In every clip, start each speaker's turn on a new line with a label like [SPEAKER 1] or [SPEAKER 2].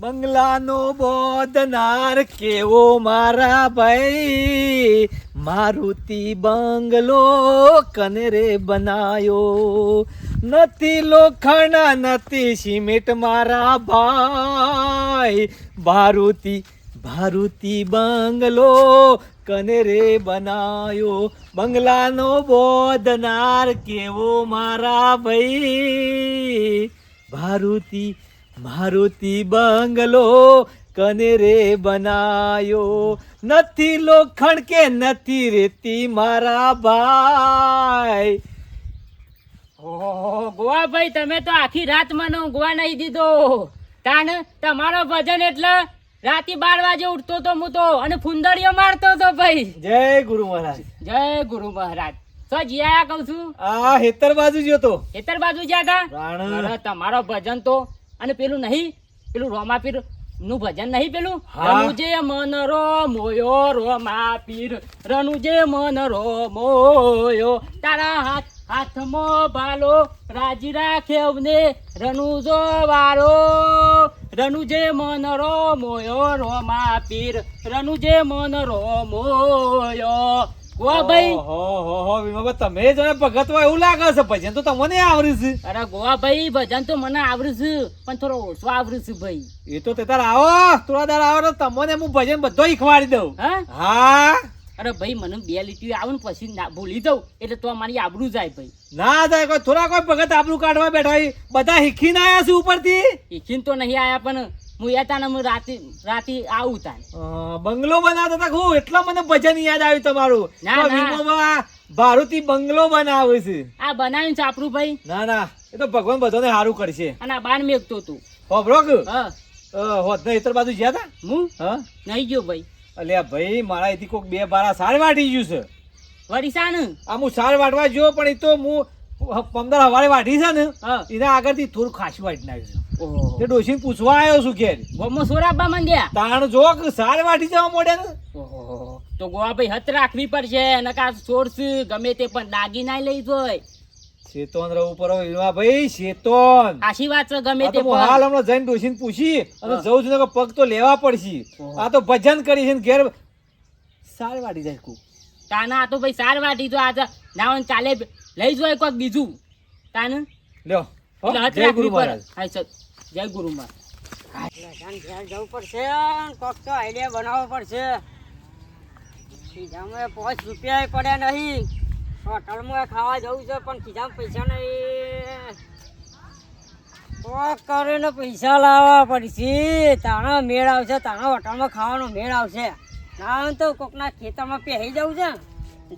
[SPEAKER 1] બંગલાનો બોધનાર કેવો મારા ભાઈ, મારુતિ બંગલો કને રે બનાયો, નથી લોખંડ નથી સિમેન્ટ મારા ભાઈ, ભારુતિ બંગલો કને રે બનાયો, બંગલાનો બોધનાર કેવો મારા ભાઈ, મારુતિ બંગલો કને રે બનાયો, નથી લોખંડ કે નથી રેતી મારા ભાઈ.
[SPEAKER 2] ઓહો ગોવા ભાઈ, તમે તો આખી રાત મને ઊંઘવા નહીં દીધો. તાણ તમારો ભજન એટલે રાતે 12 વાગે ઉઠતો તો હું તો અને ફુંદડીઓ મારતો તો ભાઈ.
[SPEAKER 1] જય ગુરુ મહારાજ.
[SPEAKER 2] જય ગુરુ મહારાજ. તો જીયા કહું છું
[SPEAKER 1] આ હેતર બાજુ ગયો તો.
[SPEAKER 2] હેતર બાજુ જ્યાં હતા. અરે તમારો ભજન તો અને પેલું નહીં, પેલું રોમાપીર નું ભજન નહીં, પેલું રનુજે મન રો મોયો રોમાપીર, રનુજે મન રો મોયો, તારા હાથમાં ભાલો રાજી રાખ્યો રનુજો વારો, રનુજે મન રો મોયો રોમાપીર, રનુજે મન રો મોયો. ગોવા ભાઈ,
[SPEAKER 1] તમે જણે ભગત હોય એવું લાગે છે. ભજન તો તમને આવડે છે.
[SPEAKER 2] અરે ગોવા ભાઈ, ભજન તો મને આવડે છે પણ થોડો ઓછો આવડે છે ભાઈ.
[SPEAKER 1] એ તો તે તાર આવો થોડા દાર આવો તો તમને હું ભજન બધો શીખવાડી દઉં. હા
[SPEAKER 2] અરે ભાઈ, મને 2 લીટીઓ આવે ને પછી ભૂલી જાઉં એટલે તો મારી આબરૂ જાય ભાઈ.
[SPEAKER 1] ના જાય કોઈ થોડા કોઈ ભગત આબરૂ કાઢવા બેઠા હોય. બધા શીખીને આયા છે ઉપરથી.
[SPEAKER 2] શીખીને તો નહીં આયા પણ હું યાતાને હું રાતે આવું તાન
[SPEAKER 1] બંગલો બનાવતા હતા હું એટલે મને ભજન યાદ આવ્યું તમારું. ભારુતિ બંગલો બનાવે છે.
[SPEAKER 2] આ બનાવ્યું છે આપણું ભાઈ.
[SPEAKER 1] ના ના, એ તો ભગવાન બધાને સારું કરશે.
[SPEAKER 2] અને આ બાણ મેકતો તું
[SPEAKER 1] હોબરો કે હોત ને ઇતર બાજુ ગયા હતા
[SPEAKER 2] હું નહીં ગયો ભાઈ.
[SPEAKER 1] અલ્યા ભાઈ, મારા અહીંથી કોક 2 બારા સાર વાટી ગયું છે.
[SPEAKER 2] વળી સા ને
[SPEAKER 1] આ હું સાર વાટવા ગયો પણ એ તો હું 15 હવારે વાટી છે ને એના આગળથી થોડું ખાસું વાટી નાખ્યું છે. તે ડોશીને પૂછવા આવ્યો છું કે
[SPEAKER 2] ગોમો સોરાબા માંડ્યા
[SPEAKER 1] તાણ જો સાર વાટી જવા મોડે ને.
[SPEAKER 2] તો ગોવા ભાઈ હત રાખવી પડશે. નકા સોર્સ ગમે તે પણ દાગી ના લઈ જોય.
[SPEAKER 1] શેતોન રહું પર ભાઈ, શેતોન
[SPEAKER 2] આશી વાત છે. ગમે તે
[SPEAKER 1] હાલ હમણાં જઈને ડોશીને પૂછી અને જવું છું કે પગ તો લેવા પડશે. આ તો ભજન કરી છે ઘેર સાર વાટી જાય કુ.
[SPEAKER 2] તાના તો ભાઈ સાર વાટી તો આજે ના કાલે લઈ જોય કોઈક બીજું. તાને
[SPEAKER 1] લ્યો
[SPEAKER 2] જય ગુરુ મહારાજ. જય ગુરુ મહારાજ.
[SPEAKER 3] જવું પડશે, કોક તો આઈડિયા બનાવવો પડશે. ખીજામાં 5 રૂપિયા પડ્યા નહીં. હોટલમાં ખાવા જવું છે પણ ખીજામાં પૈસા નહીં. કોક કરીને પૈસા લાવવા પડશે. તાણા મેળ આવશે, તાણા હોટલમાં ખાવાનો મેળ આવશે. ના તો કોકના ખેતરમાં પહેરી જવું છે.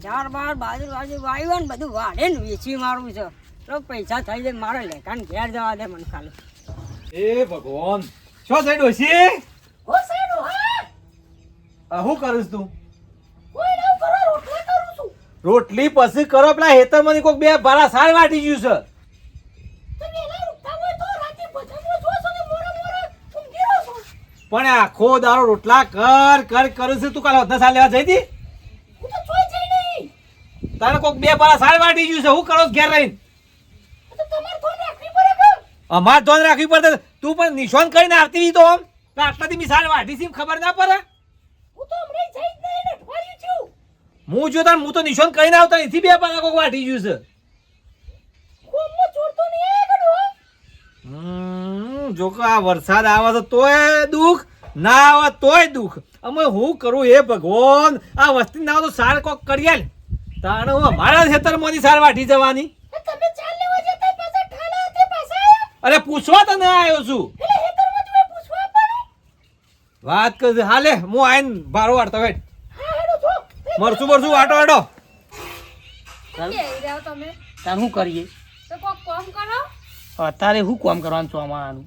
[SPEAKER 3] ઝાડ બાર બાજુ વાવ્યું ને બધું વાઢે ને વેચી મારવું છે. તો પૈસા થઈ જાય. મારે લેખાને ઘેર જવા દે મને ખાલી.
[SPEAKER 1] એ ભગવાન, શું છે ડોશી? શું કરું તું? રોટલી પછી કરો. પેલા હેતર માંથી કોઈક 2 બારા સાર વાટી ગયું છે. પણ આખો દારો રોટલા કર કરું છે. તું કાલે વધના સાર લેવા જઈ હતી? તારે કોઈક 2 બારા સાર વાટી ગયું છે. શું કરો ઘેર રહીને? અમાર ધોન રાખવી પડે. તું પણ નિશાન કરીને આવતી તો આમ આટલાથી બી સાર વાટી છે ખબર ના પડે. હું જો તાર હું તો નિશાન કરીને આવતા એથી 2 બારા કોઈક વાટી ગયું છે. જો કે આ વરસાદ આવે તો તોય દુઃખ, ના આવે તોય દુઃખ. અમે હું કરું એ ભગવાન? આ વસ્તી ના આવે તો સાર કોક કરીએ તાણ અમારા ખેતરમાંથી સાર વાટી જવાની. અરે પૂછવા તો ના આવ્યો છું. વાત કર હાલે હું આઈને બારો વાળતો વેટ. મરચું વાટો
[SPEAKER 2] શું કરીએ અત્યારે? શું કામ કરવાનું છું અમારું?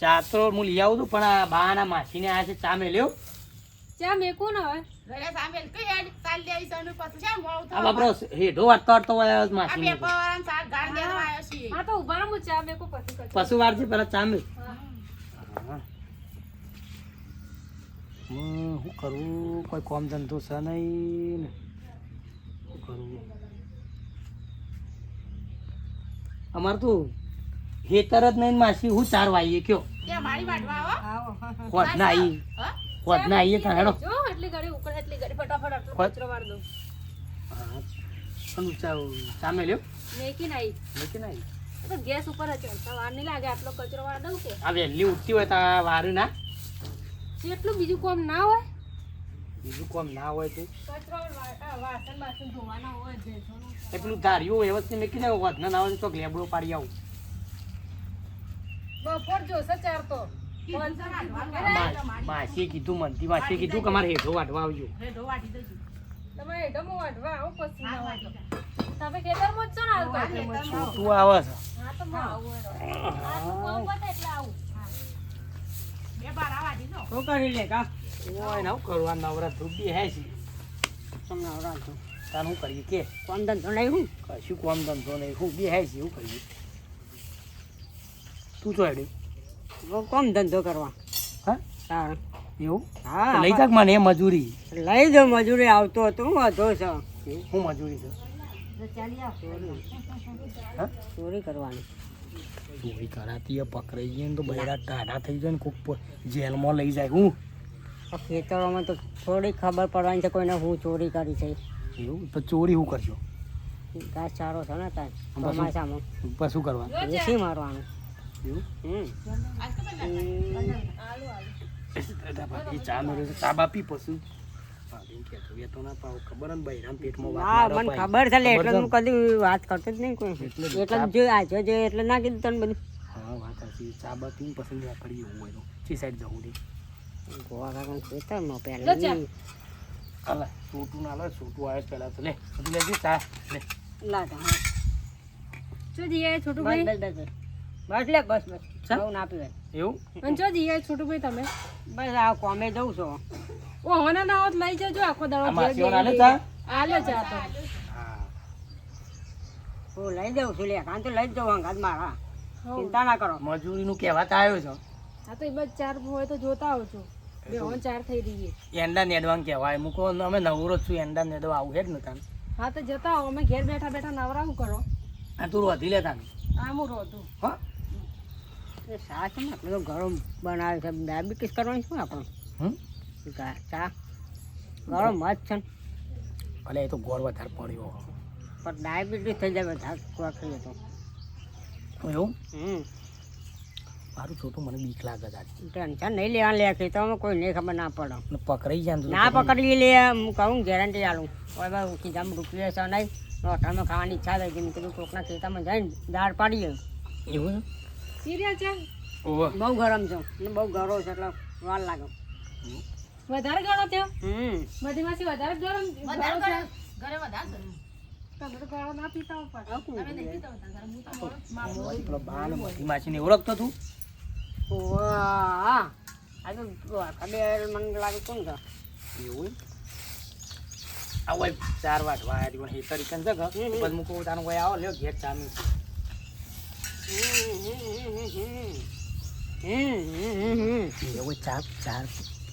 [SPEAKER 2] ચા તો હું લઈ આવું છું પણ આ બાના માસીને આ છે ચા મેલ્યો. હેઠો વાટતો હોય માસી પશુ વાર છે પેલા ચા મેલ. શું કરવું? કોઈ કામ ધંધો છે નહીં ને. શું કરવું?
[SPEAKER 4] અમાર તો હેતર જ નહીં માસી હું 4 વાઈએ કયો
[SPEAKER 3] આવો
[SPEAKER 4] હોદના આઈ હોદના આઈએ તા હેડો
[SPEAKER 5] જો એટલી ઘડી ઉકળે એટલી ઘડી ફટાફટ આટલો કચરો વાર દઉં
[SPEAKER 4] પણ સામે લ્યો
[SPEAKER 5] મેકી નાઈ
[SPEAKER 4] લેકે નહીં
[SPEAKER 5] તો ગેસ ઉપર જ ચડતા વાર નહીં લાગે આટલો કચરો વાર દઉં કે
[SPEAKER 4] આ વહેલી ઉઠતી હોય તા વારું ના
[SPEAKER 5] જેટલું બીજું કોમ ના હોય
[SPEAKER 4] બીજું કોમ ના હોય તો
[SPEAKER 5] કચરો વાસણ બાસણ ધોવાના હોય ભેંસોનું
[SPEAKER 4] એ પેલું ધાર્યું વ્યવસ્થિત મેં કીધું હોદના ના હોય તો લેબડો પાડી આવું
[SPEAKER 5] બપોર જોશે ચાર તો
[SPEAKER 4] માસીએ કીધું મનથી માસીએ કીધું કે મારે હેઠો વાટવા આવજો
[SPEAKER 5] તમે એડમો વાટવા આવો પછી ના વાટો તમે ખેતરમાં જ છો ને હાલ તો
[SPEAKER 4] છોટું આવે છે
[SPEAKER 5] હા તો હું આવું હા તો કોમ પતે એટલે આવું
[SPEAKER 3] શું કરી લે કા
[SPEAKER 4] ઓય ના કરવા નવરા ધૂપી હે છે
[SPEAKER 3] તમને આવડે
[SPEAKER 4] તાન હું કરીએ કે
[SPEAKER 3] કોમ ધંધો નહીં હું
[SPEAKER 4] કશું કોમ ધંધો નહીં હું બી હે છે એવું કરીએ તું તો હેડે
[SPEAKER 3] કોમ ધંધો કરવા
[SPEAKER 4] હા
[SPEAKER 3] હા
[SPEAKER 4] એવું
[SPEAKER 3] હા
[SPEAKER 4] લઈ જાક મને મજૂરી
[SPEAKER 3] લઈ જાઉં મજૂરી આવતો હતો હું વધો છો
[SPEAKER 4] હું મજૂરી છે હા
[SPEAKER 3] ચોરી કરવાની
[SPEAKER 4] ચોરી કરાતી પકડાઈ જાય ને તો બૈરા ટાઢા થઈ જાય ને કોક જેલમાં લઈ જાય હું
[SPEAKER 3] ખેતરોમાં તો થોડી ખબર પડવાની છે કોઈને હું ચોરી કરી છે
[SPEAKER 4] એવું તો ચોરી હું કરશો
[SPEAKER 3] ઘાસ ચારો છે ને તાર
[SPEAKER 4] બસ.
[SPEAKER 3] ચોમાસામાં
[SPEAKER 4] પછી શું કરવા
[SPEAKER 3] વેચી મારવાનું
[SPEAKER 4] એવું
[SPEAKER 3] હમ
[SPEAKER 4] એ ચા મેળવે છે ચા બાપી પછી તો ના પાવ ખબર ને બૈરામ પેટમાં
[SPEAKER 3] હા
[SPEAKER 4] વાત
[SPEAKER 3] મને
[SPEAKER 4] ના
[SPEAKER 3] ખબર છે લે એટલે
[SPEAKER 4] ખબર
[SPEAKER 3] હું કદી વાત કરતો જ નહીં કોઈ
[SPEAKER 4] એટલે જ
[SPEAKER 3] એટલે જ જો આજે જો એટલે ના કીધું તને બધું
[SPEAKER 4] હા વાત સાચી ચા બાપી પસંદ કરી એવું હોય તો ચી સાઈડ જવું રે
[SPEAKER 3] ગોવા કાકા ખેતરમાં
[SPEAKER 5] લો
[SPEAKER 3] પહેલા
[SPEAKER 5] ચા.
[SPEAKER 4] હાલા છોટું ના લે છોટું આવે પહેલા તો લે બધું લેજે ચા લે
[SPEAKER 3] લાટા હા
[SPEAKER 5] શું જીએ છોટું
[SPEAKER 3] બસ
[SPEAKER 5] ભાઈ
[SPEAKER 3] બસ બસ બસ લે બસ બસ
[SPEAKER 4] ચા?
[SPEAKER 3] બહુ ના પીવાય
[SPEAKER 4] એવું
[SPEAKER 5] અને જો જીએ છોટું ભાઈ તમે
[SPEAKER 3] બસ આ કોમે જઉં છો
[SPEAKER 5] ઓ હોના ના હોત લઈ જજો આખો
[SPEAKER 4] આ
[SPEAKER 5] દાડો
[SPEAKER 4] માસીઓ ના લે ચા
[SPEAKER 5] આલે ચા તો
[SPEAKER 4] હા
[SPEAKER 3] હું લઈ જાઉં છું લે કાં તો લઈ જ જાઉં અંગાત મારા
[SPEAKER 5] હઉ.
[SPEAKER 3] ચિંતા ના કરો
[SPEAKER 4] મજૂરીનું કહેવાત આવ્યો છે
[SPEAKER 5] હા તો એ બસ ચાર હોય તો જોતા આવજો બે હોન ચાર થઈ રહીએ
[SPEAKER 4] એંડા નેડવાંગ કહેવાય મૂકો અમે નવરો જ છું એંડા નેડવા આવું હે જ ને તાન
[SPEAKER 5] હા તો જતા આવો અમે ઘેર બેઠા બેઠા નવરા શું કરો
[SPEAKER 4] આ તું વધી લે તાન
[SPEAKER 5] આમ રોતું
[SPEAKER 4] હા
[SPEAKER 3] એ ચા છે ને આપણે તો ગરમ બનાવે છે ડાયાબિટીસ કરવાની શું આપણે
[SPEAKER 4] હમ
[SPEAKER 3] ચા ગરમ મત છે ને
[SPEAKER 4] ભલે એ તો ગોળ વધારે પડ્યો
[SPEAKER 3] પણ ડાયાબિટીસ થઈ જાય બધા ખોરાક ખાઈએ તો
[SPEAKER 4] એવું
[SPEAKER 3] હમ
[SPEAKER 4] મારું છોટું મને બીક લાગે છે
[SPEAKER 3] ટેન્શન નહીં લેવા લે ખેતરમાં કોઈ નહીં ખબર ના પડે
[SPEAKER 4] ને પકડાઈ જાય ને તો
[SPEAKER 3] ના પકડી લે હું કહું ગેરંટી આલું કોઈ ભાઈ ખીજામાં રૂપિયા છે નહીં હોટલમાં ખાવાની ઈચ્છા થઈ ગઈ મેં કીધું કોકના ખેતરમાં જઈને દાળ પાડીએ
[SPEAKER 4] એવું
[SPEAKER 5] સિરિયલ છે
[SPEAKER 4] ઓહો
[SPEAKER 3] બહુ ગરમ છે ને બહુ ગરો છે એટલે વાર લાગે
[SPEAKER 5] વધારે ગળો થયો
[SPEAKER 3] હમ
[SPEAKER 5] બધી માંથી વધારે ગરમ ગળો છે તમે તો ગળો ના પીતા ઉપર
[SPEAKER 4] પેલો બાલ મધી માછીને ઓળખતો તું
[SPEAKER 3] વાહ આ તો ખબર મને લાગે કોણ છે
[SPEAKER 4] એવું આ હોય 4 વાટવા આવ્યા પણ હેતર ઈકન છે ઘર પછી મૂકો તાનો કોઈ આવો લ્યો ઘેર ચાલુ એવું ચા ચાર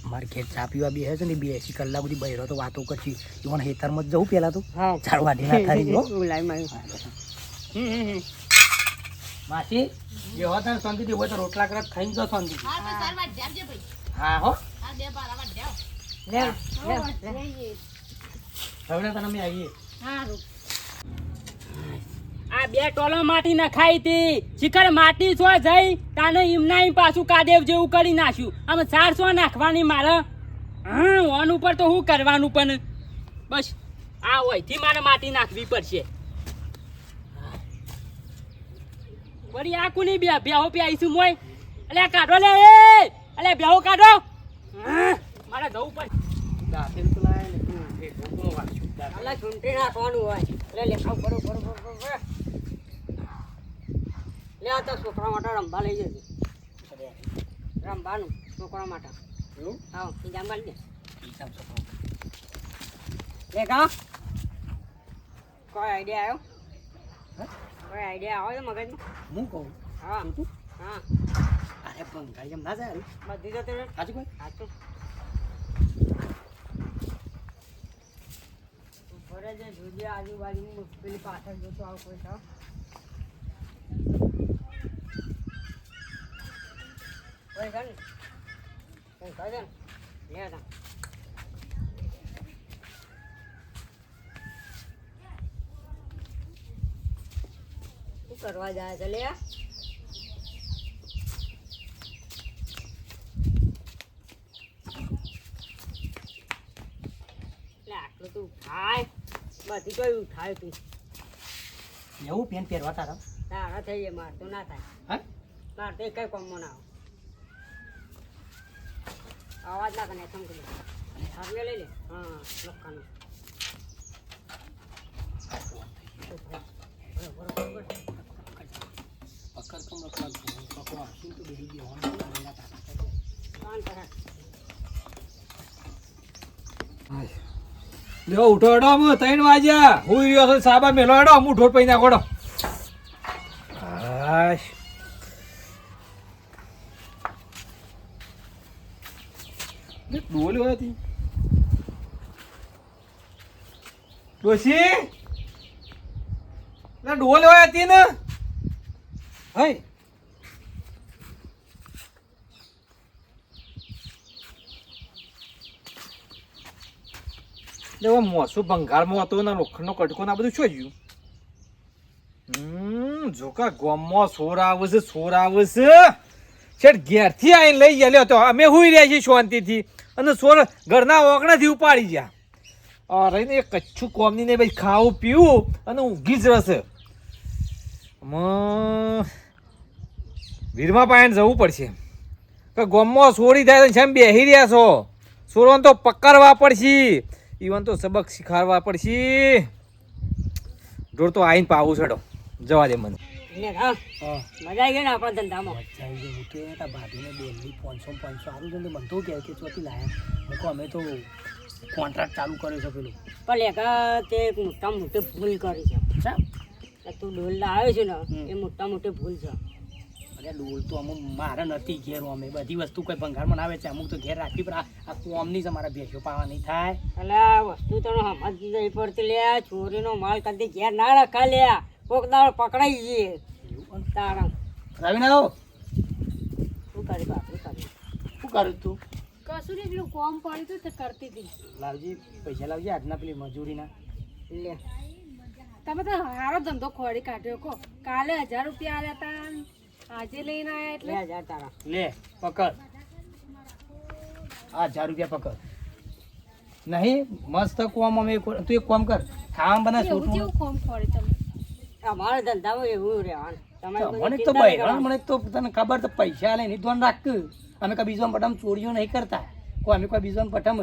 [SPEAKER 4] મારે ઘેર ચા પીવા બેસે છે ને 82 કલાક સુધી બહેરો તો વાતો કરશી ઈવન હેતરમાં જ જવું પહેલા તો
[SPEAKER 3] હા
[SPEAKER 4] 4 વાટી ના થારી ગયો
[SPEAKER 3] લાઈ મારી
[SPEAKER 4] માસી જે હોત ને શાંતિથી હોય તો રોટલા કરત ખાઈને જો શાંતિ હા હો
[SPEAKER 3] લે
[SPEAKER 4] હવે તને અમે આવીએ
[SPEAKER 5] સારું
[SPEAKER 2] આ બે ટોલો માટી નખાઈ હતી શિખર માટી છો જઈ તાને ઈમના ઈમ પાછું કાદેવ જેવું કરી નાખ્યું આમ 400 નાખવાની મારે હા ઓન ઉપર તો શું કરવાનું પણ બસ આ હોયથી મારે માટી નાખવી પડશે વળી આ કોની બેહો પ્યાઈશું મોય અલે કાઢો લે એ અલે બેહો કાઢો હા, મારે જવું પડશે
[SPEAKER 4] દાખલ તો લાય ને તું એ ઢોકળો વાળશું
[SPEAKER 3] અલા ચૂંટણી નાખવાનું હોય એટલે લેખાવ બરોબર બરોબર લે આ તો છોકરા માટે રમવા લઈ જજે રમવાનું છોકરા માટે
[SPEAKER 4] એવું
[SPEAKER 3] હા જામવા લે
[SPEAKER 4] હિસાબ છોકરો
[SPEAKER 3] લેખા કોઈ આઈડિયા આવ્યો કોઈ આઈડિયા આવ્યો મગજમાં
[SPEAKER 4] હું કહું
[SPEAKER 3] હા
[SPEAKER 4] તું
[SPEAKER 3] હા
[SPEAKER 4] અરે પણ ગાઈ એમ ના જાય
[SPEAKER 3] બધી જતી રહે
[SPEAKER 4] સાચું કોઈ
[SPEAKER 3] સાચું ભરે છે જોજે આજુબાજુ પેલી પાછળ જોતો આવ કોઈ તો ભાઈ છે ને ઊંઘા છે ને લે તા શું કરવા જાય છે લે આટલું તું ઉઠાય બધી કોઈ ઉઠાય તું
[SPEAKER 4] એવું પેન પહેરવા તારા
[SPEAKER 3] તારા થઈ જાય માર તો ના થાય
[SPEAKER 4] હા
[SPEAKER 3] માર તો કઈ કોમો ના આવાજ ના કરે સમજી લે લઈ લે હા લખવાનું
[SPEAKER 4] પકડ કમ પકડ આશીન તો બેહી ગયો
[SPEAKER 3] શાંત રહે
[SPEAKER 1] લ્યો ઉઠો હેડો અમે 3 વાગ્યા હુઈ રહ્યો છે સાબા મેલો હેડો હું ઢોર પૈના કોડો હાશ ડોલ હોય હતી ડોશી ના ડોલ હોય હતી ને હઈ લેવા મોસું બંગાળમાં હતો ને લોખંડનો કટકો ને આ બધું શું ગયું જોકા ગોમમાં સોર આવે છે શેઠ ઘેરથી આવીને લઈ ગયેલો હતો અમે હુઈ રહ્યા છીએ શાંતિથી અને સોર ઘરના ઓગણાથી ઉપાડી ગયા અરે ને એ કચ્છું કોમની ને ભાઈ ખાવું પીવું અને ઊંઘી જ રહેશે વીરમાં પાણી જવું પડશે કે ગોમમાં સોરી થાય તો જેમ બેસી રહ્યા છો સોરોને તો પકડવા પડશે ઈવન તો સબક શીખાડવા પડશે ઢોર તો આવીને પાવું છડો જવા દે મને
[SPEAKER 3] લે હા મજા આવી ગઈ ને આપણા ધંધામાં
[SPEAKER 4] જાય છે હું કે તા ભાભીને ડેલી 500 સારું છે મને તો કહે કે ચોથી લાયા મૂકો અમે તો કોન્ટ્રાક્ટ ચાલુ કર્યો છે પેલું
[SPEAKER 3] પણ લેખા તે એક મોટા મોટી ભૂલ કરી છે
[SPEAKER 4] સા
[SPEAKER 3] તું ડોલ લાવ્યો છે ને એ મોટા મોટી ભૂલ છે
[SPEAKER 4] અરે ડોલ તો અમુક મારે નથી ઘેર અમે બધી વસ્તુ કોઈ ભંગારમાં આવે છે અમુક તો ઘેર રાખવી પણ આ કોમની જ અમારા ભેંસો પાવા નહીં થાય
[SPEAKER 3] એટલે આ વસ્તુ તને સમજ નહીં પડતી લે ચોરીનો માલ કદી ઘેર ના રખા લે કોક દાડો પકડાઈ જઈએ તારા
[SPEAKER 4] રવિના આવો
[SPEAKER 3] શું કરી બાપરી કરી
[SPEAKER 4] શું કર્યું તું
[SPEAKER 5] કશું નહીં પેલું કોમ પડ્યું હતું તે કરતી હતી
[SPEAKER 4] લાવજી પૈસા લાવજે આજના પેલી મજૂરીના
[SPEAKER 3] લે
[SPEAKER 5] તમે તો સારો ધંધો ખોડી કાઢ્યો કો કાલે 1000 રૂપિયા આલ્યા તા આજે લઈને આયા એટલે
[SPEAKER 3] 2000 તારા
[SPEAKER 4] લે પકડ આ 1000 રૂપિયા પકડ નહીં મસ્ત કોમ અમે તું એક કામ કર ખાવા બના
[SPEAKER 5] એવું કેવું કોમ ખોડી તમે
[SPEAKER 3] અમારા ધંધામાં એવું રહેવાનું
[SPEAKER 4] મને તો બહેરાણ મને તો તને ખબર તો પૈસા લઈને ધ્યાન રાખ અમે કોઈ બીજો પટમ ચોરીઓ નહીં કરતા કોઈ અમે કોઈ બીજો પટમ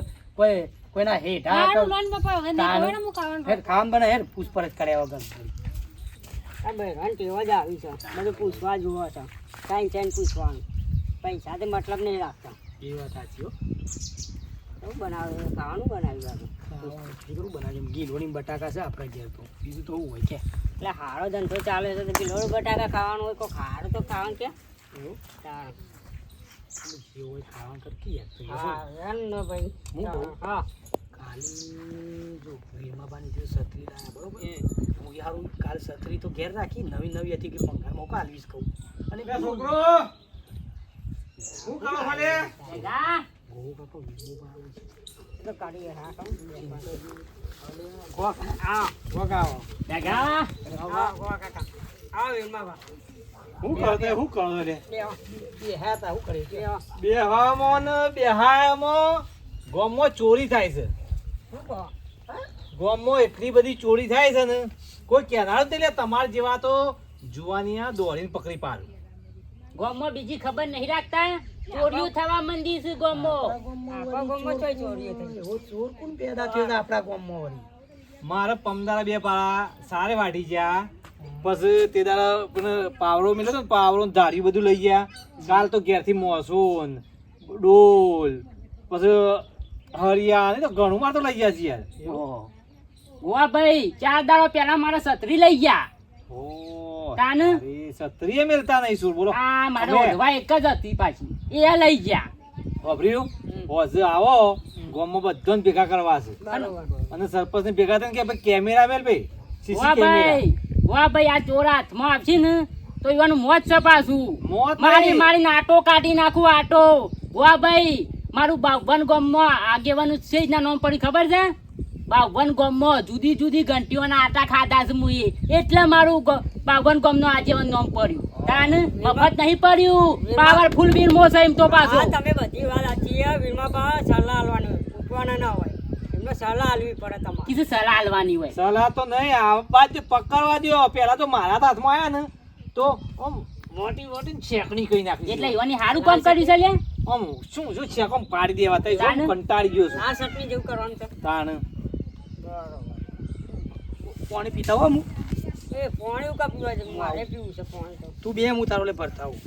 [SPEAKER 4] કોઈના હેઠા
[SPEAKER 5] મારું લોન બાપા હવે નહીં ખબર હું ખાવાનું
[SPEAKER 4] હેર ખાવા બના હેર પૂછપરછ કર્યા વગર
[SPEAKER 3] આ બહેરાન ટેવા જ આવી છે બધું પૂછવા જોવો છે કાંઈ ચાઈને પૂછવાનું પૈસા તો મતલબ નહીં રાખતા
[SPEAKER 4] એ વાત સાચી હો
[SPEAKER 3] શું બનાવ્યું ખાવાનું બનાવ્યું
[SPEAKER 4] દીકરું બનાવ્યું ગીલોની બટાકા છે આપણે ઘેર તો બીજું તો હોય કે
[SPEAKER 3] એટલે હારો ધંધો ચાલે છે તો કિલો બટાકા ખાવાનું હોય કોઈ હારો તો ખાવાનું કે
[SPEAKER 4] એવું
[SPEAKER 3] તાણ.
[SPEAKER 4] જે હોય ખાવા કરતી યાર તો
[SPEAKER 3] હા એમ ને ભાઈ
[SPEAKER 4] હું બહુ
[SPEAKER 3] હા
[SPEAKER 4] કાલી જો વીરમાબાની જો છત્રી લાયા બરોબર હું યાર કાલ છત્રી તો ઘેર રાખી નવી નવી હતી કે પંખાર મોકા આલવીશ કહું અને
[SPEAKER 1] છોકરો શું કરો ખાલે
[SPEAKER 3] ભેગા
[SPEAKER 4] ગો બાપા વીરમો બાળો છે
[SPEAKER 3] તો કાઢીએ હા
[SPEAKER 1] ગોક
[SPEAKER 3] હા
[SPEAKER 1] આવો
[SPEAKER 3] ભેગા હા ગોવા કાકા આવો વીરમાં બા
[SPEAKER 1] શું કરો લે
[SPEAKER 3] લેવો
[SPEAKER 4] એ હા તા હું કરે કે
[SPEAKER 3] લેવો
[SPEAKER 1] બેહામાં ને બેહાયામાં ગામમાં ચોરી થાય છે
[SPEAKER 3] શું કહો
[SPEAKER 1] ગામમાં એટલી બધી ચોરી થાય છે ને કોઈ કહેનાર જ નહીં તમારા જેવા તો જુવાનિયા દોડીને પકડી પાડે
[SPEAKER 2] ગામમાં બીજી ખબર નહીં રાખતા ચોરીઓ થવા મંડી છે ગામમાં
[SPEAKER 3] આપણા ગામમાં ચોય ચોરીઓ થઈ
[SPEAKER 4] એવો ચોર કોણ પેદા થયો છે આપણા ગામમાં વળી
[SPEAKER 1] મારા પમદારા બે પાળા સારે વાટી ગયા પછી તે દાડા પેલો પાવડો મેળ્યો ને પાવડો ને ધારી બધું લઈ ગયા કાલ તો ઘેરથી મોસોન ડોલ પછી હરિયા ને તો ઘણું માર તો લઈ ગયા છે યાર
[SPEAKER 4] ઓહો
[SPEAKER 2] ગોવા ભાઈ 4 દાડો પહેલા મારા છત્રી લઈ ગયા
[SPEAKER 1] ઓ
[SPEAKER 2] તાન?
[SPEAKER 1] અરે સત્રીએ મેલતા નહીં સુર બોલો
[SPEAKER 2] આ મારે
[SPEAKER 1] અમે-
[SPEAKER 2] ઓઢવા એક જ હતી પાછી એ લઈ ગયા
[SPEAKER 1] વાપર્યું હોજે આવો ગામમાં બધાને ભેગા કરવા છે
[SPEAKER 3] બરોબર
[SPEAKER 1] અને સરપંચ ને ભેગા થઈને કે ભાઈ કેમેરા મેલ ભાઈ સીસી
[SPEAKER 2] ગોવા
[SPEAKER 1] કેમેરા
[SPEAKER 2] ભાઈ આ ચોર હાથમાં આવશે ને તો એવાનું મોત છે પાછું.
[SPEAKER 1] મોત
[SPEAKER 2] મારી
[SPEAKER 1] નહીં.
[SPEAKER 2] મારી આટો કાઢી નાખું આટો. વાહ ભાઈ મારું બાવન ગામમાં આગેવાનું છે જ ના નામ પડી ખબર છે? બાવન ગામમાં જુદી જુદી ઘંટીઓના આટા ખાધા છે મુએ, એટલે મારું બાવન ગામનો આગેવાન નામ પડ્યું. તાન મફત નહીં પડ્યું, પાવરફુલ વીરમો છે એમ તો પાછો.
[SPEAKER 3] હા તમે બધી વાત સાચી છે વીરમા બા સલાહ આલવાની ઉપવાના ના હોય એમને સલાહ આલવી પડે તમારે
[SPEAKER 2] કીધું સલાહ આલવાની હોય.
[SPEAKER 1] સલાહ તો નહીં આ બાદ પકડવા દ્યો. પેલા તો મારા જ હાથમાં આયા ને તો આમ મોટી મોટી શેકણી કરી નાખી
[SPEAKER 2] એટલે એવાની સારું કામ કર્યું છે લે.
[SPEAKER 1] આમ શું શું શેકમ પાડી દેવા તઈ
[SPEAKER 2] તાણ.
[SPEAKER 1] કંટાળી ગયો છું
[SPEAKER 3] આ ચટણી જેવું કરવાનું છે
[SPEAKER 1] તાણ
[SPEAKER 3] બરોબર
[SPEAKER 4] પાણી પીતા હો હું
[SPEAKER 3] એ પાણી કા પીવા છે મારે પીવું છે પાણી તો
[SPEAKER 4] તું બે હું તારો લે ભરતા આવું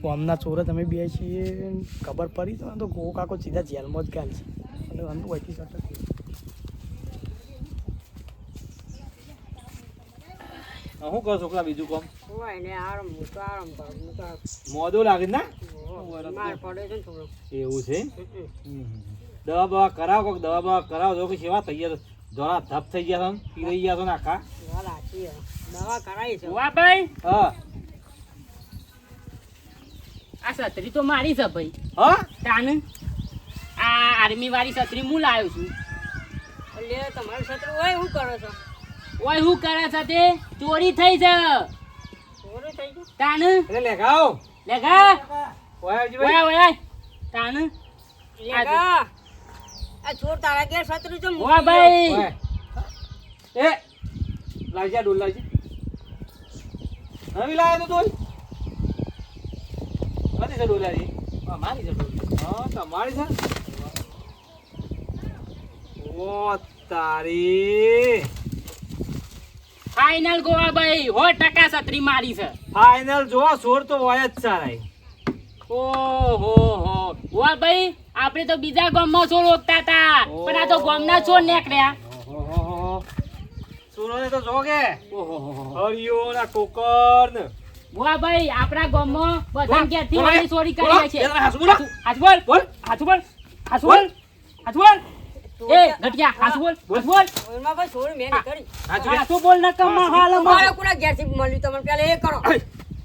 [SPEAKER 4] ગામના ચોરે તમે બે છીએ ખબર પડી તો ગો કાકો સીધા જેલમાં જ ગાલ છે અને આમ તો વહીથી સટક
[SPEAKER 1] શું કરો છોકરા બીજું કામ
[SPEAKER 3] હોય ને આરામ હું તો આરામ કરું હું તો
[SPEAKER 1] મોદો લાગે ના
[SPEAKER 3] માર પડે છે ને થોડું
[SPEAKER 1] એવું છે દવા બવા કરાવો કોક દવા બવા કરાવો જો કે સેવા થઈ ગયા જરા ધપ થઈ ગયા છો પી રહી ગયા છો ને આખા
[SPEAKER 3] વાત સાચી છે દવા કરાવી છે
[SPEAKER 2] વાહ ભાઈ
[SPEAKER 1] હા
[SPEAKER 2] આ છત્રી તો મારી છે ભાઈ.
[SPEAKER 1] હા
[SPEAKER 2] તાન આ આર્મી વાળી છત્રી હું લાવ્યો છું.
[SPEAKER 3] એટલે તમારું શત્રુ હોય શું કરો છો
[SPEAKER 2] ઓય હું કરે છે તે ચોરી થઈ છે.
[SPEAKER 3] ચોરી થઈ ગયું
[SPEAKER 2] તાન
[SPEAKER 1] એટલે લેખાઓ
[SPEAKER 2] લેગા
[SPEAKER 1] ઓયાજી
[SPEAKER 2] ઓય
[SPEAKER 1] ભાઈ
[SPEAKER 2] ઓય તાન
[SPEAKER 3] લેગા આ ચોર તારા ઘેર શત્રુ છે
[SPEAKER 2] વાહ ભાઈ
[SPEAKER 1] ઓય એ લાવજે ડોલ લાવજે નવી લાવ્યો તો ડોલ કદી છે ડોલ આજી
[SPEAKER 2] મારી છે ડોલ.
[SPEAKER 1] હા તમારી છે ઓ તારી
[SPEAKER 2] ફાઇનલ ગોવા ભાઈ 100% છત્રી મારી છે.
[SPEAKER 1] ફાઇનલ જો સોર તો હોય જ સારાય
[SPEAKER 2] ઓહો હો વાહ ભાઈ આપણે તો બીજા ગામમાં ચોર રોકતા હતા પણ આ તો ગામના ચોર નીકળ્યા.
[SPEAKER 1] સુરોને તો જોગે
[SPEAKER 2] ઓહો
[SPEAKER 1] હરિયો ના કોકર ને
[SPEAKER 2] વાહ ભાઈ આપણા ગામમાં બધા ક્યાંથી
[SPEAKER 1] બોલ,
[SPEAKER 2] વાળી ચોરી
[SPEAKER 1] બોલ,
[SPEAKER 2] કરી છે.
[SPEAKER 1] બોલ, હાચું બોલો.
[SPEAKER 2] હાચું બોલ
[SPEAKER 1] બોલ.
[SPEAKER 2] હાચું બોલ હાચું બોલ હાચું બોલ એ ઘટિયા હાચું બોલ હાચું બોલ
[SPEAKER 3] ઓરમાં ભાઈ ચોરી મેં નહીં કરી
[SPEAKER 2] હાચું બોલ નકમમાં હાલમાં
[SPEAKER 3] મારે કોના ઘેરથી મળ્યું તમને પેલા એ કરો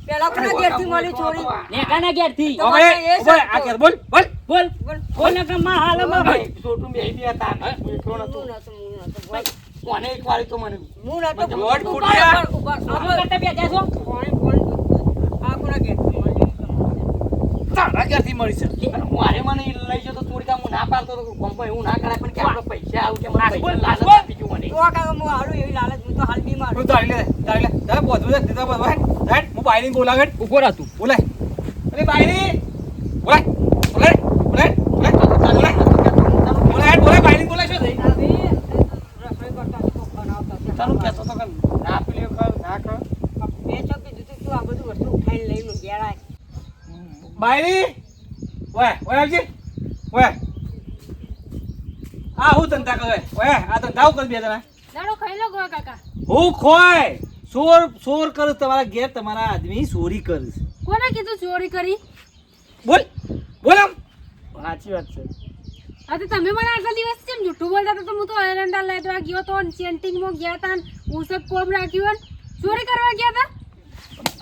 [SPEAKER 3] પેલા કોના ઘેરથી મળ્યું ચોરી
[SPEAKER 2] નેકાના ઘેરથી
[SPEAKER 3] તો
[SPEAKER 1] હવે
[SPEAKER 3] એ
[SPEAKER 1] ઉભો રહે, આ ઘેર બોલ બોલ
[SPEAKER 2] બોલ
[SPEAKER 3] બોલ
[SPEAKER 2] બોલ નકમમાં હાલમાં ભાઈ
[SPEAKER 4] છોટું બે બે હતા
[SPEAKER 3] હું નતો બોલ
[SPEAKER 4] કોને એક વાર તો મને
[SPEAKER 3] હું નતો
[SPEAKER 1] લોટ ફૂટ્યા.
[SPEAKER 2] આપણે કરતા બેઠા છો
[SPEAKER 3] આ કોના ઘેરથી મળ્યું
[SPEAKER 1] તારા ઘેરથી મળી છે
[SPEAKER 4] મારે મને લઈ જતો ચોરી હું ના પાડતો તો ગોમ્બા એવું ના કરાય પણ કે આપણે પૈસા આવું કે મને
[SPEAKER 2] હાથ બોલ,
[SPEAKER 4] પૈસા
[SPEAKER 2] હાથ
[SPEAKER 4] લાલચ
[SPEAKER 2] બોલ.
[SPEAKER 4] આપી ગયું મને
[SPEAKER 3] તો કાકા હું હારું એવી લાલચ હું તો હાલ બીમાર
[SPEAKER 1] તું તારી લે તારે બોધું છે દીધા બોલ રાઈટ હું બાયની બોલાવે
[SPEAKER 2] ઉભો રાહ તું
[SPEAKER 1] બોલાય અરે બાયની બોલાય બોલાય બોલાય બોલાય બોલાય બાયની બોલાય શું થઈ
[SPEAKER 3] રસોઈ કરતા તો બનાવતા
[SPEAKER 4] તારું કહેતો તો કે ના પેલી કર ના કર
[SPEAKER 3] બે ચોકી દીધું તું આ બધું વસ્તુ ઉઠાઈને લઈને ઘેર આય
[SPEAKER 1] બાયની ઓય ઓય આવજી ઓય આ હું ધંધા કરે ઓય આ ધંધા કરી બે જણા
[SPEAKER 5] દાડો ખાઈ લો ગો કાકા.
[SPEAKER 1] હું ખોય ચોર કરું તમારા ઘેર તમારા આદમી ચોરી કરે છે
[SPEAKER 5] કોને કીધું ચોરી કરી?
[SPEAKER 1] બોલ બોલ આમ
[SPEAKER 4] સાચી વાત છે
[SPEAKER 5] આ તો તમે મને આટલા દિવસ કેમ જૂઠું બોલતા હતા? તો હું તો એરંડા લેવા ગયો તો સેન્ટિંગમાં ગયા તા ઉસક કોમ રાખ્યું ને ચોરી કરવા ગયા તા.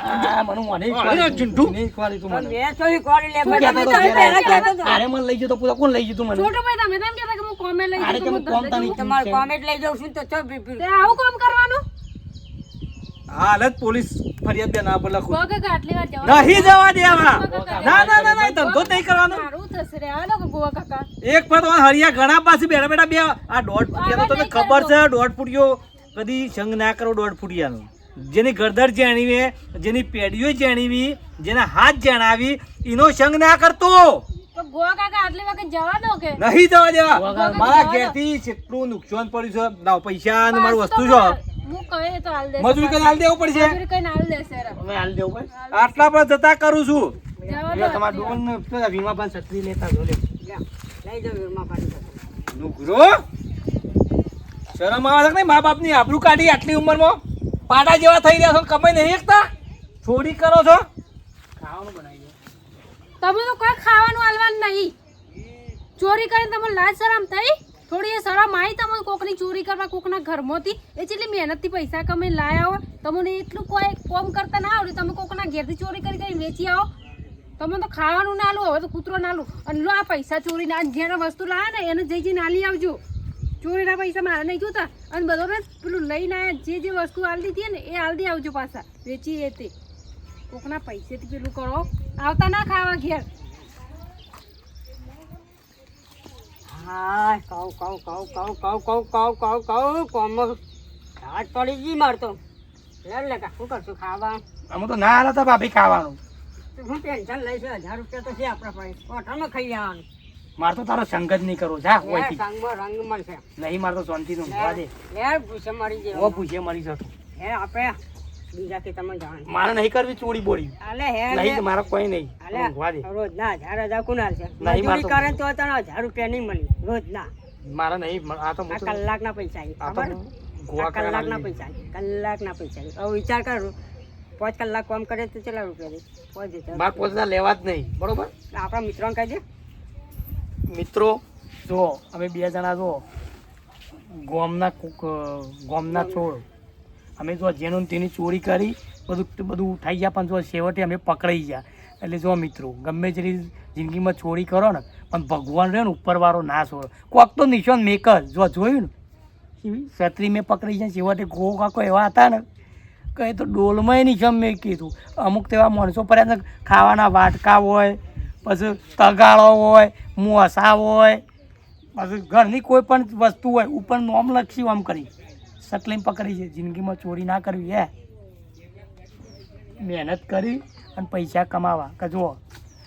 [SPEAKER 4] આ મને મને એક
[SPEAKER 1] અરે,
[SPEAKER 4] વાર
[SPEAKER 1] ચિંટુ.
[SPEAKER 4] નહીં ખવાલી તું મને
[SPEAKER 3] મેં ચોરી કરી લે
[SPEAKER 4] તું
[SPEAKER 3] પણ
[SPEAKER 4] કહેતો
[SPEAKER 3] તમે
[SPEAKER 4] તો
[SPEAKER 3] પહેલા કહેતો તો.
[SPEAKER 4] અરે મને લઈ જતો પૂરા કોણ લઈ જતું મને
[SPEAKER 5] છોટો ભાઈ તમે તેમ કહેતા કે હું કોમે લઈ
[SPEAKER 4] અરે
[SPEAKER 5] જતો,
[SPEAKER 4] તમે
[SPEAKER 5] હું
[SPEAKER 4] કોમ
[SPEAKER 5] ધંધે
[SPEAKER 4] તાની
[SPEAKER 5] જઉં.
[SPEAKER 3] તમારે કોમેન્ટ લઈ જાઉં છું તો ચો
[SPEAKER 5] તે આવું કામ કરવાનું?
[SPEAKER 1] હાલત પોલીસ ફરિયાદ બે ના પર લખું
[SPEAKER 5] ગો કાકા આટલી વાર જવા
[SPEAKER 1] નહીં જવા દેવા
[SPEAKER 5] ગો કાકા,
[SPEAKER 1] ના ના ના ના ધંધો જ નહીં કરવાનો
[SPEAKER 5] સારું થશે રે હાલો કે ગો કાકા.
[SPEAKER 1] એક પર તો હરિયા ઘણા પાસે બેઠા બેઠા બે આ દોઢ ફૂટિયાનો તમને ખબર છે દોઢ ફૂટિયો કદી સંગ ના કરો દોઢ ફૂટિયાનો જેની ગરદર જાણીવી જેની પેઢીઓ જાણીવી જેના હાથ જણાવી એનો સંગ ના કરતો
[SPEAKER 5] તો ગો કાકા આટલી વખત જવા દો કે
[SPEAKER 1] નહીં જવા દેવા
[SPEAKER 5] વગર
[SPEAKER 1] મારા
[SPEAKER 5] જવા દો.
[SPEAKER 1] ઘેરથી કેટલું નુકસાન પડ્યું છે લાવ પૈસા અને મારું વસ્તુ છો
[SPEAKER 5] હું કહે તો હાલ દેશે.
[SPEAKER 1] મજૂરી કરીને હાલ દેવું પડશે
[SPEAKER 5] મજૂરી કઈને હાલ દેશે રે.
[SPEAKER 4] હવે હાલ દેવું ભાઈ
[SPEAKER 1] આટલા પર જતા કરું છું
[SPEAKER 5] જવા
[SPEAKER 4] લે
[SPEAKER 5] દો
[SPEAKER 4] તમારા ડોન ને પેલા વીમા પાન છત્રી લેતા જો લે
[SPEAKER 3] લઈ જાઉં વીરમાં પાડી
[SPEAKER 1] નુકરો શરમ આવે છે કે નહીં મા બાપની આબરૂ કાઢી આટલી ઉંમરમાં પાડા જેવા થઈ રહ્યા છો કમાઈ નહીં એકતા ચોરી કરો છો
[SPEAKER 4] ખાવાનું બનાવી દે
[SPEAKER 5] તમે તો કોઈ ખાવાનું હાલવાનું નહીં. ચોરી કરીને તમને લાજ શરમ થઈ? થોડી એ શરમ આવી તમને કોકની ચોરી કરવા કોકના ઘરમાંથી એ જેટલી મહેનતથી પૈસા કમાઈને લાયા હો તમને એટલું કોઈ કોમ કરતા ના આવડે તમે કોકના ઘેરથી ચોરી કરી કરી વેચી આવો તમે તો ખાવાનું ના લો હવે તો કૂતરો ના લો અને લો આ પૈસા ચોરી ના જેને વસ્તુ લાવે ને એને જઈ જઈને આલી આવજો ચોરીના પૈસા મારે નહીં જોતા અને બધો ને પેલું લઈને આવ્યા જે વસ્તુ આલી દીધી ને એ આલી આવજો પાછા વેચી એ તે કોકના પૈસેથી પેલું કરો આવતા ના ખાવા ઘેર
[SPEAKER 3] હા કહું કોમ રાત પડી ગઈ મારતો લે શું કરશું ખાવા
[SPEAKER 4] અમે તો ના હાલ હતા ભાભી ખાવાનું
[SPEAKER 3] હું ટેન્શન લઈશ 1000 રૂપિયા તો છે આપણા પાસે હોટલમાં ખાઈ જવાનું
[SPEAKER 4] મારે તો તારો સંગત નહીં કરવો જા હોયથી
[SPEAKER 3] સંગમાં રંગ મળશે
[SPEAKER 4] નહીં મારે તો શાંતિ નું જોવા દે
[SPEAKER 3] લે ભૂસે મરી જાય
[SPEAKER 4] ઓ પૂછે મરી જતો
[SPEAKER 3] હે આપણે બીજા કે તમે જાણ
[SPEAKER 4] મારે નહીં કરવી ચોરી બોડી
[SPEAKER 3] અલે હે
[SPEAKER 4] નહીં મારે કોઈ નહીં
[SPEAKER 3] અલે
[SPEAKER 4] ઊંઘવા દે
[SPEAKER 3] રોજના 1000 કોનાલ છે
[SPEAKER 4] નહીં મારતો.
[SPEAKER 3] મજૂરી કરે તો તને 1000 રૂપિયા નહીં મળી રોજના
[SPEAKER 4] મારે નહીં આ તો
[SPEAKER 3] આ કલાકના પૈસા છે
[SPEAKER 4] આ તો
[SPEAKER 3] ખબર
[SPEAKER 4] ગોવા
[SPEAKER 3] આ કલાકના પૈસા છે કલાકના પૈસા છે હવે વિચાર કરું 5 કલાક કામ કરે તો કેટલા રૂપિયા દે 5
[SPEAKER 4] મારે પોતાના લેવા જ નહીં બરોબર
[SPEAKER 3] આપણા મિત્રોને કહી દે
[SPEAKER 4] મિત્રો જો અમે 2 જણા જો ગોમના ચોર અમે જો જેનું તેની ચોરી કરી બધું ઉઠાઈ ગયા પણ જો છેવટે અમે પકડાઈ ગયા એટલે જો મિત્રો ગમે તે જિંદગીમાં ચોરી કરો ને પણ ભગવાન રહ્યો ને ઉપરવાળો ના છોડો કોક તો નિશાન મેક જ જો જોયું ને છત્રી મેં પકડી જાય છેવટે ગો કાકો એવા હતા ને કે તો ડોલમાં નિશાન મેં કીધું અમુક તેવા માણસો પડ્યા ખાવાના વાટકા હોય પછી તગાળો હોય મોસા હોય પછી ઘરની કોઈ પણ વસ્તુ હોય ઉપર નોમ લખ્યું આમ કરી સટલીમ પકડી છે જિંદગીમાં ચોરી ના કરવી હે મહેનત કરી અને પૈસા કમાવા કે જુઓ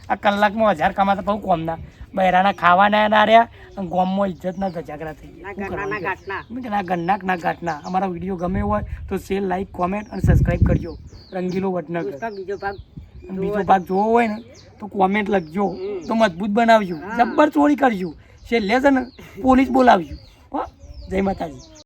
[SPEAKER 4] આ કલાકમાં 1000 કમાતા બહુ કોમના બૈરાના ખાવાના ના રહ્યા અને ગોમમાં ઇજ્જતના ઝઘડા થઈ
[SPEAKER 3] ના ઘરના ગાંઠના
[SPEAKER 4] મેં કે ના ગન્નાક ના ગાંઠના અમારા વિડીયો ગમે હોય તો શેર લાઈક કોમેન્ટ અને સબસ્ક્રાઈબ કરજો રંગીલો વડનગર
[SPEAKER 3] પુસ્તક બીજો ભાગ
[SPEAKER 4] અને બીજો ભાગ જોવો હોય ને તો કોમેન્ટ લખજો તો મજબૂત બનાવજો જબ્બર ચોરી કરજો છેલ્લે છે ને પોલીસ બોલાવજો હો જય માતાજી